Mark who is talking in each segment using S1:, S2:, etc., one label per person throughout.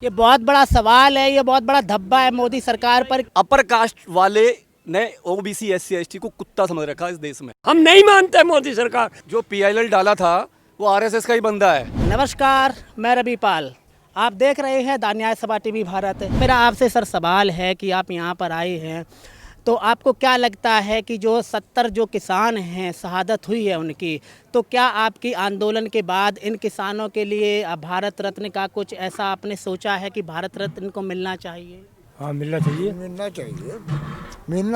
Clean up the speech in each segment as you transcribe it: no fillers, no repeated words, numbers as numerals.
S1: ये बहुत बड़ा सवाल है, ये बहुत बड़ा धब्बा है मोदी सरकार पर।
S2: अपर कास्ट वाले ने ओबीसी एससी एसटी को कुत्ता समझ रखा है इस देश में।
S3: हम नहीं मानते मोदी सरकार।
S2: जो पीआईएल डाला था वो आरएसएस का ही बंदा है।
S1: नमस्कार, मैं रवि पाल, आप देख रहे हैं द न्याय सभा टीवी भारत। मेरा आपसे सर सवाल है कि आप यहाँ पर आए हैं तो आपको क्या लगता है कि जो 70 जो किसान हैं शहादत हुई है उनकी, तो क्या आपकी आंदोलन के बाद इन किसानों के लिए भारत रत्न का कुछ ऐसा आपने सोचा है कि भारत रत्न को मिलना चाहिए?
S3: हाँ, मिलना चाहिए।
S4: मिलना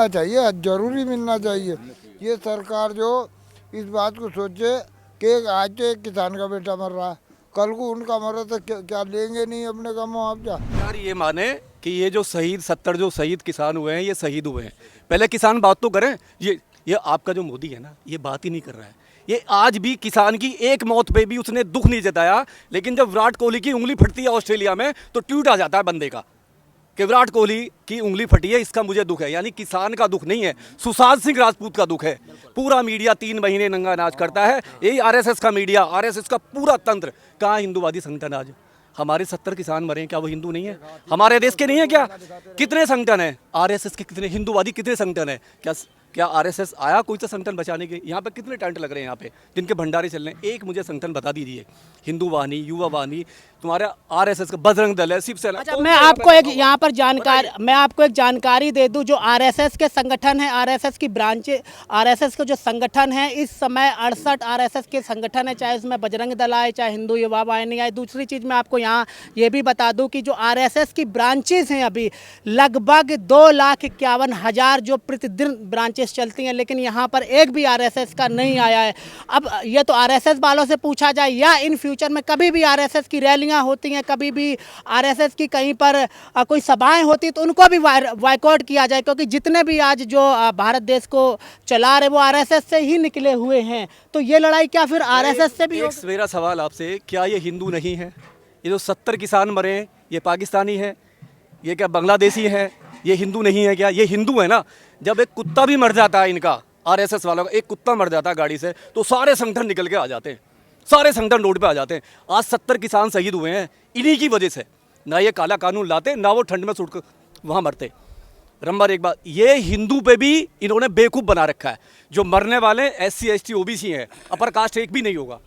S4: चाहिए, जरूरी मिलना चाहिए। ये सरकार जो इस बात को सोचे कि आज तो एक किसान का बेटा मर रहा है, कल को उनका मरा तो क्या लेंगे नहीं अपने का मुआवजा।
S2: यार ये माने कि ये जो शहीद 70 जो शहीद किसान हुए हैं ये शहीद हुए हैं। पहले किसान बात तो करें। ये आपका जो मोदी है ना, ये बात ही नहीं कर रहा है। ये आज भी किसान की एक मौत पे भी उसने दुख नहीं जताया। लेकिन जब विराट कोहली की उंगली फटती है ऑस्ट्रेलिया में तो ट्वीट आ जाता है बंदे का कि विराट कोहली की उंगली फटी है, इसका मुझे दुख है। यानी किसान का दुख नहीं है, सुशांत सिंह राजपूत का दुख है। पूरा मीडिया 3 महीने नंगा नाच करता है। यही आरएसएस का मीडिया, आरएसएस का पूरा तंत्र। कहाँ हिंदूवादी संगठन? आज हमारे 70 किसान मरे, क्या वो हिंदू नहीं है? हमारे देश के नहीं है क्या? कितने संगठन है आरएसएस के? कितने हिंदूवादी कितने संगठन है? क्या आरएसएस आया कोई सा संगठन बचाने के? यहाँ पे कितने टेंट लग रहे हैं यहाँ पे जिनके भंडारे चल रहे हैं? एक मुझे संगठन बता दीजिए। हिंदू वाहिनी, युवा वाहिनी, तुम्हारा आरएसएस का बजरंग दल है, शिवसेना।
S1: अच्छा, मैं आपको एक जानकारी दे दूं। जो आरएसएस के संगठन है, आरएसएस की ब्रांचें, आरएसएस के जो संगठन है इस समय 68 आरएसएस के संगठन है, चाहे उसमें बजरंग दल आए, चाहे हिंदू युवा वाहिनी आए। दूसरी चीज़ मैं आपको यहाँ ये भी बता दूं कि जो आरएसएस की ब्रांचेस हैं अभी लगभग 2,51,000 जो प्रतिदिन ब्रांचेस चलती हैं, लेकिन यहाँ पर एक भी आरएसएस का नहीं आया है। अब ये तो आरएसएस वालों से पूछा जाए, या इन फ्यूचर में कभी भी आरएसएस की रैलियाँ होती हैं, कभी भी आरएसएस की कहीं पर कोई सभाएं होती तो उनको भी बायकॉट किया जाए, क्योंकि जितने भी आज जो भारत देश को चला रहे वो आरएसएस से ही निकले हुए हैं। तो ये लड़ाई क्या फिर आरएसएस से भी हो?
S2: मेरा सवाल आपसे, क्या ये हिंदू नहीं है? ये जो 70 किसान मरे हैं ये पाकिस्तानी है? ये क्या बांग्लादेशी है? ये हिंदू नहीं है क्या? ये हिंदू है ना। जब एक कुत्ता भी मर जाता है इनका, आरएसएस वालों का एक कुत्ता मर जाता है गाड़ी से, तो सारे संगठन निकल के आ जाते हैं, सारे संगठन रोड पे आ जाते हैं। आज 70 किसान शहीद हुए हैं इन्हीं की वजह से। ना ये काला कानून लाते, ना वो ठंड में सुट कर वहाँ मरते। नंबर एक बात, ये हिंदू पे भी इन्होंने बेवकूफ़ बना रखा है। जो मरने वाले एससी एसटी ओबीसी हैं, अपर कास्ट एक भी नहीं होगा।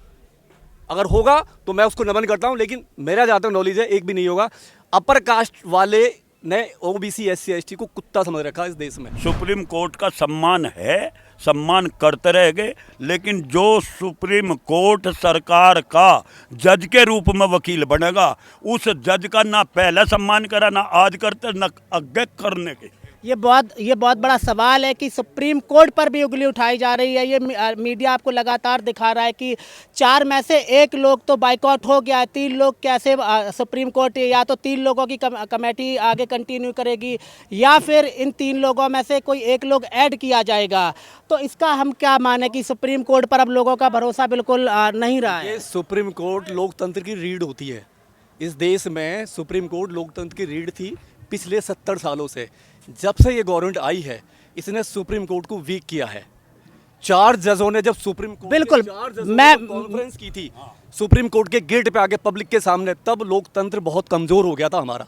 S2: अगर होगा तो मैं उसको नमन करता हूँ, लेकिन मेरा जहाँ तक नॉलेज है एक भी नहीं होगा। अपर कास्ट वाले ने ओबीसी एससी एसटी को कुत्ता समझ रखा है इस देश में।
S5: सुप्रीम कोर्ट का सम्मान है, सम्मान करते रहेंगे, लेकिन जो सुप्रीम कोर्ट सरकार का जज के रूप में वकील बनेगा, उस जज का ना पहले सम्मान करा, ना आज करते, ना आगे करने के।
S1: ये बहुत बड़ा सवाल है कि सुप्रीम कोर्ट पर भी उंगली उठाई जा रही है। ये मीडिया आपको लगातार दिखा रहा है कि 4 में से 1 लोग तो बाइकआउट हो गया है। 3 लोग कैसे सुप्रीम कोर्ट या तो 3 लोगों की कमेटी आगे कंटिन्यू करेगी, या फिर इन 3 लोगों में से कोई 1 लोग ऐड किया जाएगा। तो इसका हम क्या माने कि सुप्रीम कोर्ट पर अब लोगों का भरोसा बिल्कुल नहीं रहा है?
S2: ये सुप्रीम कोर्ट लोकतंत्र की रीढ़ होती है। इस देश में सुप्रीम कोर्ट लोकतंत्र की रीढ़ थी पिछले 70 सालों से। जब से ये गवर्नमेंट आई है इसने सुप्रीम कोर्ट को वीक किया है। 4 जजों ने जब सुप्रीम कोर्ट
S1: बिल्कुल
S2: कॉन्फ्रेंस की थी सुप्रीम कोर्ट के गेट पे आके पब्लिक के सामने, तब लोकतंत्र बहुत कमजोर हो गया था हमारा।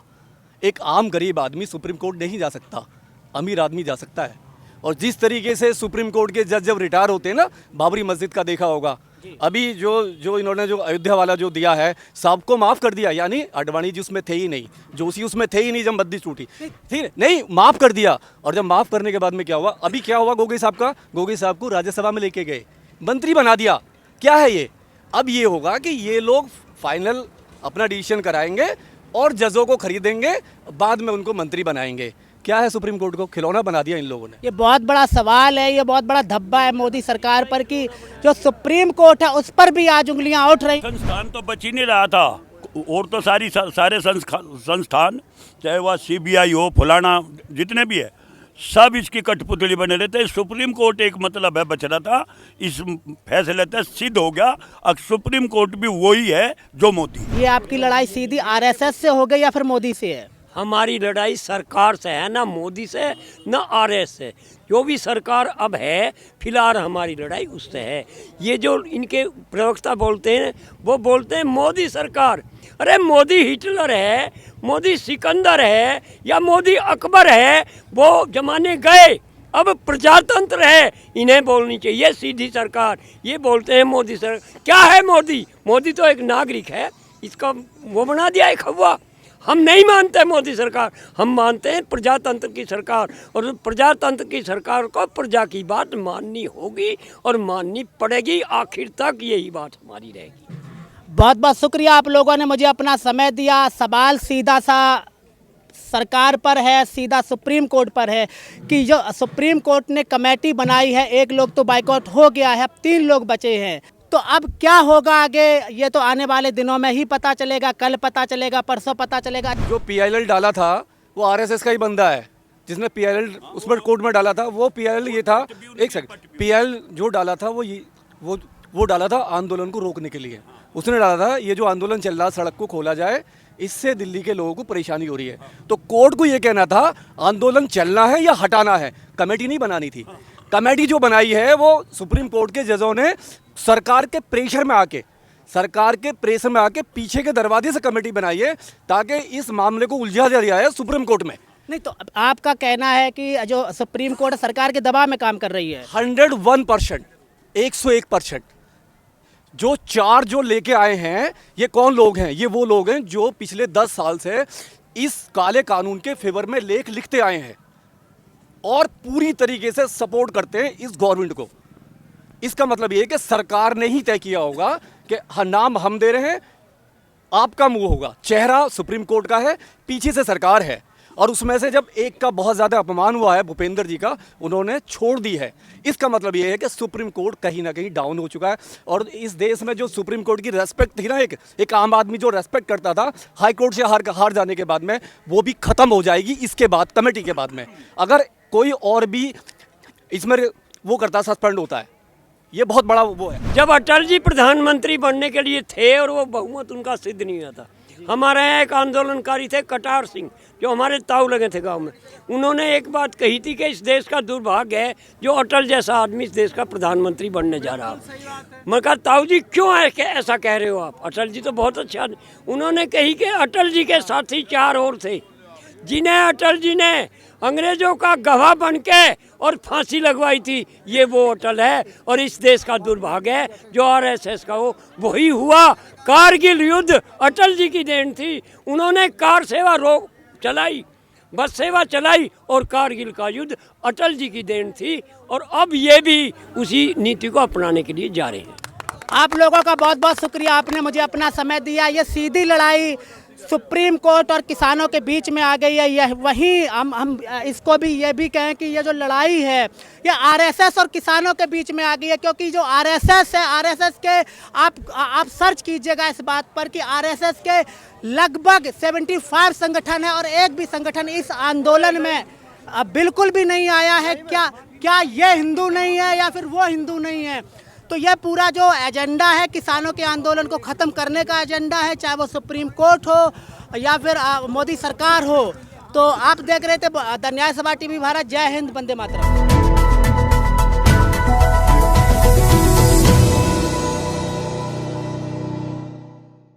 S2: एक आम गरीब आदमी सुप्रीम कोर्ट नहीं जा सकता, अमीर आदमी जा सकता है। और जिस तरीके से सुप्रीम कोर्ट के जज जब रिटायर होते हैं ना, बाबरी मस्जिद का देखा होगा, अभी जो इन्होंने जो अयोध्या वाला जो दिया है, सबको माफ़ कर दिया। यानी अडवाणी जी उसमें थे ही नहीं, जोशी उसमें थे ही नहीं जब बद्दी टूटी, ठीक है, नहीं माफ़ कर दिया। और जब माफ़ करने के बाद में क्या हुआ? अभी क्या हुआ गोगोई साहब को राज्यसभा में लेके गए, मंत्री बना दिया। क्या है ये? अब ये होगा कि ये लोग फाइनल अपना डिसीजन कराएंगे और जजों को खरीदेंगे, बाद में उनको मंत्री बनाएंगे। क्या है, सुप्रीम कोर्ट को खिलौना बना दिया इन लोगों ने।
S1: ये बहुत बड़ा सवाल है, ये बहुत बड़ा धब्बा है मोदी सरकार पर कि जो सुप्रीम कोर्ट है उस पर भी आज उंगलियां उठ रही।
S5: संस्थान तो बच ही नहीं रहा था, और तो सारे संस्थान, चाहे वह सीबीआई हो, फलाना जितने भी है, सब इसकी कठपुतली बने रहते। सुप्रीम कोर्ट एक मतलब है बच रहा था, इस फैसले तक सिद्ध हो गया। अब सुप्रीम कोर्ट भी वही है जो मोदी।
S1: ये आपकी लड़ाई सीधी आरएसएस से हो गई या फिर मोदी से है?
S3: हमारी लड़ाई सरकार से है, ना मोदी से ना आरएस से। जो भी सरकार अब है फिलहाल हमारी लड़ाई उससे है। ये जो इनके प्रवक्ता बोलते हैं वो बोलते हैं मोदी सरकार। अरे मोदी हिटलर है, मोदी सिकंदर है या मोदी अकबर है, वो जमाने गए। अब प्रजातंत्र है, इन्हें बोलनी चाहिए सीधी सरकार। ये बोलते हैं मोदी सरकार। क्या है मोदी? मोदी तो एक नागरिक है, इसका वो बना दिया है खौवा। हम नहीं मानते मोदी सरकार, हम मानते हैं प्रजातंत्र की सरकार। और प्रजातंत्र की सरकार को प्रजा की बात माननी होगी और माननी पड़ेगी, आखिर तक यही बात हमारी रहेगी।
S1: बहुत बहुत शुक्रिया, आप लोगों ने मुझे अपना समय दिया। सवाल सीधा सा सरकार पर है, सीधा सुप्रीम कोर्ट पर है कि जो सुप्रीम कोर्ट ने कमेटी बनाई है, एक लोग तो बाइकआउट हो गया है, अब 3 लोग बचे हैं। तो अब क्या होगा आगे, ये तो आने वाले दिनों में ही पता चलेगा। कल पता चलेगा, परसों पता चलेगा।
S2: जो PIL डाला था वो RSS का ही बंदा है, जिसने PIL उस पर कोर्ट में डाला था। वो PIL ये था, एक सेकंड, PIL जो डाला था वो डाला था आंदोलन को रोकने के लिए। उसने डाला था ये जो आंदोलन चल रहा, सड़क को खोला जाए, इससे दिल्ली के लोगों को परेशानी हो रही है। तो कोर्ट को ये कहना था आंदोलन चलना है या हटाना है, कमेटी नहीं बनानी थी। कमेटी जो बनाई है वो सुप्रीम कोर्ट के जजों ने सरकार के प्रेशर में आके पीछे के दरवाजे से कमेटी बनाई है, ताकि इस मामले को उलझा दिया है सुप्रीम कोर्ट में।
S1: नहीं तो अब आपका कहना है कि जो सुप्रीम कोर्ट सरकार के दबाव में काम कर रही है।
S2: 101%, 101%। जो 4 जो लेके आए हैं, ये कौन लोग हैं? ये वो लोग हैं जो पिछले 10 साल से इस काले कानून के फेवर में लेख लिखते आए हैं और पूरी तरीके से सपोर्ट करते हैं इस गवर्नमेंट को। इसका मतलब ये है कि सरकार ने ही तय किया होगा कि हाँ, नाम हम दे रहे हैं, आपका मुंह होगा, चेहरा सुप्रीम कोर्ट का है, पीछे से सरकार है। और उसमें से जब एक का बहुत ज़्यादा अपमान हुआ है, भूपेंद्र जी का, उन्होंने छोड़ दी है। इसका मतलब ये है कि सुप्रीम कोर्ट कहीं ना कहीं डाउन हो चुका है। और इस देश में जो सुप्रीम कोर्ट की रेस्पेक्ट थी ना, एक आम आदमी जो रेस्पेक्ट करता था हाई कोर्ट से हार जाने के बाद में, वो भी ख़त्म हो जाएगी इसके बाद, कमेटी के बाद में। अगर कोई और भी इसमें वो करता, सस्पेंड होता है, ये बहुत बड़ा वो है।
S3: जब अटल जी प्रधानमंत्री बनने के लिए थे और वो बहुमत उनका सिद्ध नहीं हुआ था, हमारे यहाँ एक आंदोलनकारी थे कटार सिंह, जो हमारे ताऊ लगे थे गांव में। उन्होंने एक बात कही थी कि इस देश का दुर्भाग्य है जो अटल जैसा आदमी इस देश का प्रधानमंत्री बनने जा रहा है। मैं कहा ताऊ जी क्यों है कि ऐसा कह रहे हो आप? अटल जी तो बहुत अच्छा आदमी। उन्होंने कही कि अटल जी के साथी 4 और थे, जिन्हें अटल जी ने अंग्रेजों का गवाह बन के और फांसी लगवाई थी। ये वो अटल है और इस देश का दुर्भाग्य है जो RSS का हो वही हुआ। कारगिल युद्ध अटल जी की देन थी। उन्होंने कार सेवा रोक चलाई, बस सेवा चलाई, और कारगिल का युद्ध अटल जी की देन थी। और अब ये भी उसी नीति को अपनाने के लिए जा रहे हैं।
S1: आप लोगों का बहुत बहुत शुक्रिया, आपने मुझे अपना समय दिया। ये सीधी लड़ाई सुप्रीम कोर्ट और किसानों के बीच में आ गई है। यह वहीं हम इसको भी ये भी कहें कि ये जो लड़ाई है ये RSS और किसानों के बीच में आ गई है। क्योंकि जो RSS है, RSS के आप सर्च कीजिएगा इस बात पर कि RSS के लगभग 75 संगठन है और एक भी संगठन इस आंदोलन में बिल्कुल भी नहीं आया है। क्या ये हिंदू नहीं है या फिर वो हिंदू नहीं है? तो यह पूरा जो एजेंडा है किसानों के आंदोलन को ख़त्म करने का एजेंडा है, चाहे वो सुप्रीम कोर्ट हो या फिर मोदी सरकार हो। तो आप देख रहे थे द न्याय सभा TV भारत। जय हिंद, वंदे मातरम।